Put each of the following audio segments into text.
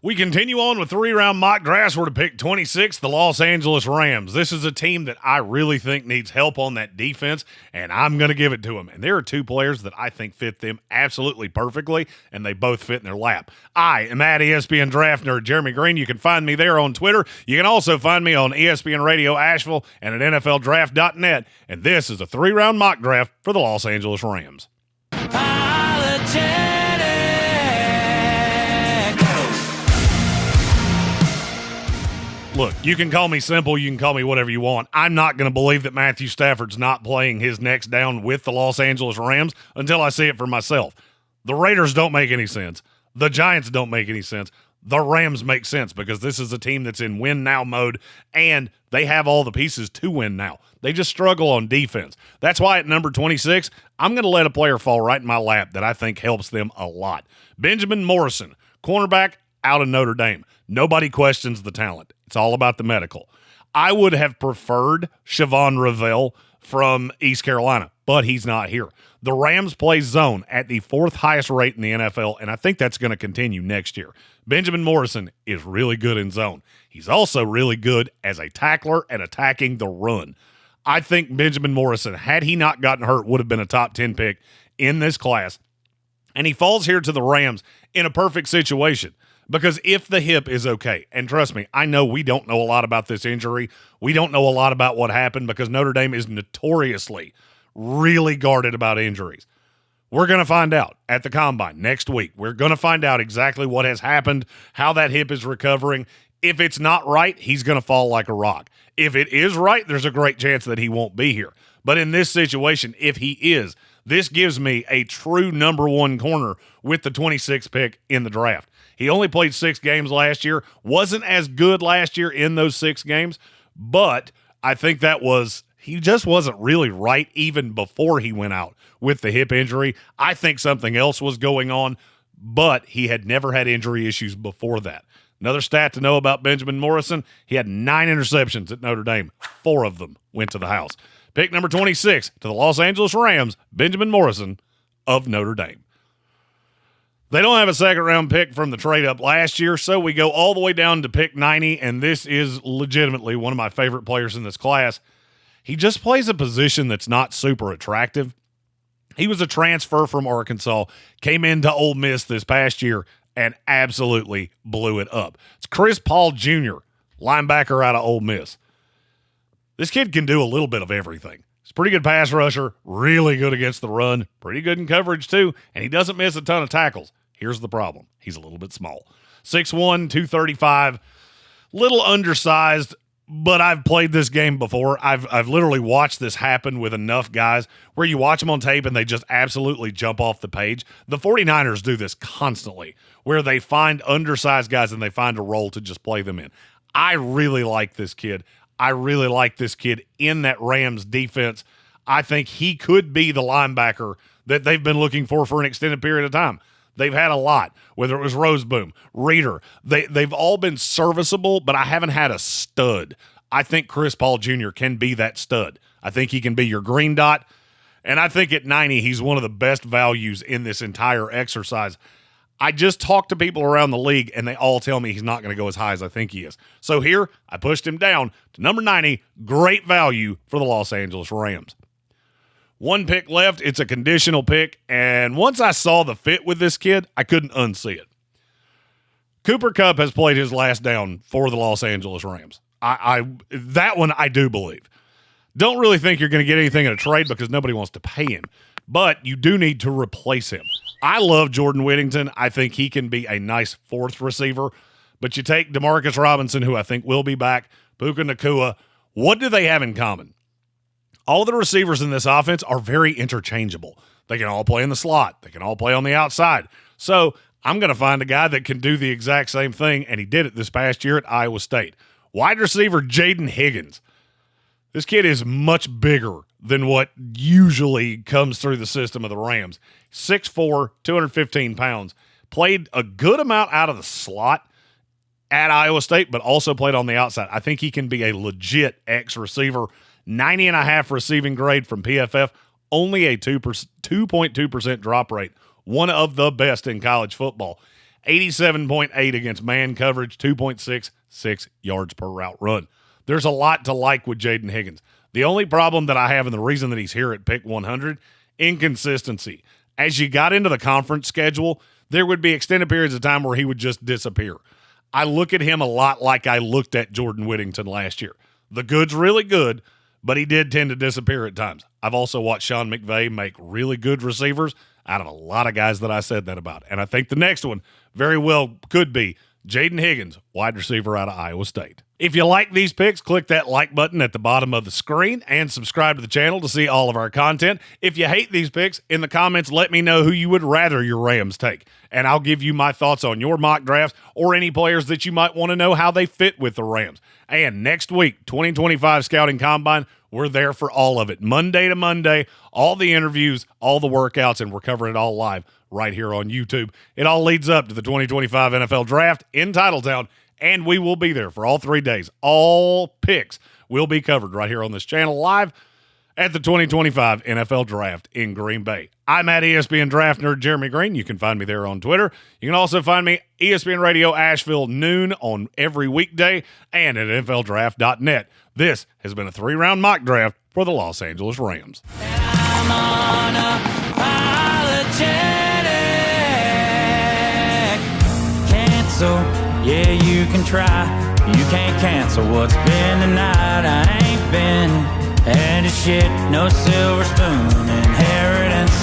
We continue on with three-round mock drafts. We're to pick 26, the Los Angeles Rams. This is a team that I really think needs help on that defense, and I'm going to give it to them. And there are two players that I think fit them absolutely perfectly, and they both fit in their lap. I am at ESPN Draft Nerd Jeremy Green. You can find me there on Twitter. You can also find me on ESPN Radio Asheville and at NFLDraft.net. And this is a three-round mock draft for the Los Angeles Rams. Look, you can call me simple. You can call me whatever you want. I'm not going to believe that Matthew Stafford's not playing his next down with the Los Angeles Rams until I see it for myself. The Raiders don't make any sense. The Giants don't make any sense. The Rams make sense because this is a team that's in win-now mode, and they have all the pieces to win now. They just struggle on defense. That's why at number 26, I'm going to let a player fall right in my lap that I think helps them a lot. Benjamin Morrison, cornerback out of Notre Dame. Nobody questions the talent. It's all about the medical. I would have preferred Siobhan Ravel from East Carolina, but he's not here. The Rams play zone at the fourth highest rate in the NFL, and I think that's going to continue next year. Benjamin Morrison is really good in zone. He's also really good as a tackler and attacking the run. I think Benjamin Morrison, had he not gotten hurt, would have been a top 10 pick in this class. And he falls here to the Rams in a perfect situation. Because if the hip is okay, and trust me, I know we don't know a lot about this injury. We don't know a lot about what happened because Notre Dame is notoriously really guarded about injuries. We're going to find out at the Combine next week. We're going to find out exactly what has happened, how that hip is recovering. If it's not right, he's going to fall like a rock. If it is right, there's a great chance that he won't be here. But in this situation, if he is, this gives me a true number one corner with the 26th pick in the draft. He only played 6 games last year, wasn't as good last year in those 6 games, but I think he just wasn't really right even before he went out with the hip injury. I think something else was going on, but he had never had injury issues before that. Another stat to know about Benjamin Morrison, he had 9 interceptions at Notre Dame. 4 of them went to the house. Pick number 26 to the Los Angeles Rams, Benjamin Morrison of Notre Dame. They don't have a second-round pick from the trade-up last year, so we go all the way down to pick 90, and this is legitimately one of my favorite players in this class. He just plays a position that's not super attractive. He was a transfer from Arkansas, came into Ole Miss this past year, and absolutely blew it up. It's Chris Paul Jr., linebacker out of Ole Miss. This kid can do a little bit of everything. He's a pretty good pass rusher, really good against the run, pretty good in coverage too, and he doesn't miss a ton of tackles. Here's the problem. He's a little bit small. 6'1", 235, little undersized, but I've played this game before. I've literally watched this happen with enough guys where you watch them on tape and they just absolutely jump off the page. The 49ers do this constantly where they find undersized guys and they find a role to just play them in. I really like this kid. I really like this kid in that Rams defense. I think he could be the linebacker that they've been looking for an extended period of time. They've had a lot, whether it was Roseboom, Reader. They've all been serviceable, but I haven't had a stud. I think Chris Paul Jr. can be that stud. I think he can be your green dot, and I think at 90, he's one of the best values in this entire exercise. I just talked to people around the league, and they all tell me he's not going to go as high as I think he is. So here, I pushed him down to number 90, great value for the Los Angeles Rams. 1 pick left. It's a conditional pick, and once I saw the fit with this kid, I couldn't unsee it. Cooper Kupp has played his last down for the Los Angeles Rams. That one I do believe. Don't really think you're going to get anything in a trade because nobody wants to pay him, but you do need to replace him. I love Jordan Whittington. I think he can be a nice 4th receiver, but you take Demarcus Robinson, who I think will be back, Puka Nacua. What do they have in common? All the receivers in this offense are very interchangeable. They can all play in the slot. They can all play on the outside. So I'm going to find a guy that can do the exact same thing, and he did it this past year at Iowa State. Wide receiver Jaden Higgins. This kid is much bigger than what usually comes through the system of the Rams. 6'4", 215 pounds. Played a good amount out of the slot at Iowa State, but also played on the outside. I think he can be a legit X receiver. 90.5 receiving grade from PFF, only a 2.2% drop rate, one of the best in college football. 87.8 against man coverage, 2.66 yards per route run. There's a lot to like with Jaden Higgins. The only problem that I have, and the reason that he's here at pick 100, inconsistency. As you got into the conference schedule, there would be extended periods of time where he would just disappear. I look at him a lot like I looked at Jordan Whittington last year. The good's really good, but he did tend to disappear at times. I've also watched Sean McVay make really good receivers out of a lot of guys that I said that about. And I think the next one very well could be Jaden Higgins, wide receiver out of Iowa State. If you like these picks, click that like button at the bottom of the screen and subscribe to the channel to see all of our content. If you hate these picks, in the comments, let me know who you would rather your Rams take, and I'll give you my thoughts on your mock drafts or any players that you might want to know how they fit with the Rams. And next week, 2025 Scouting Combine, we're there for all of it. Monday to Monday, all the interviews, all the workouts, and we're covering it all live right here on YouTube. It all leads up to the 2025 NFL Draft in Titletown, and we will be there for all 3 days. All picks will be covered right here on this channel live at the 2025 NFL Draft in Green Bay. I'm at ESPN Draft Nerd Jeremy Green. You can find me there on Twitter. You can also find me ESPN Radio Asheville noon on every weekday and at NFLDraft.net. This has been a 3-round mock draft for the Los Angeles Rams. I'm unapologetic. Cancel, yeah, you can try. You can't cancel what's been tonight. I ain't been had a shit, no silver spoon inheritance.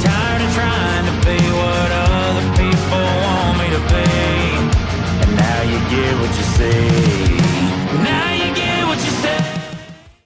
Tired of trying to be what other people want me to be, and now you get what you see.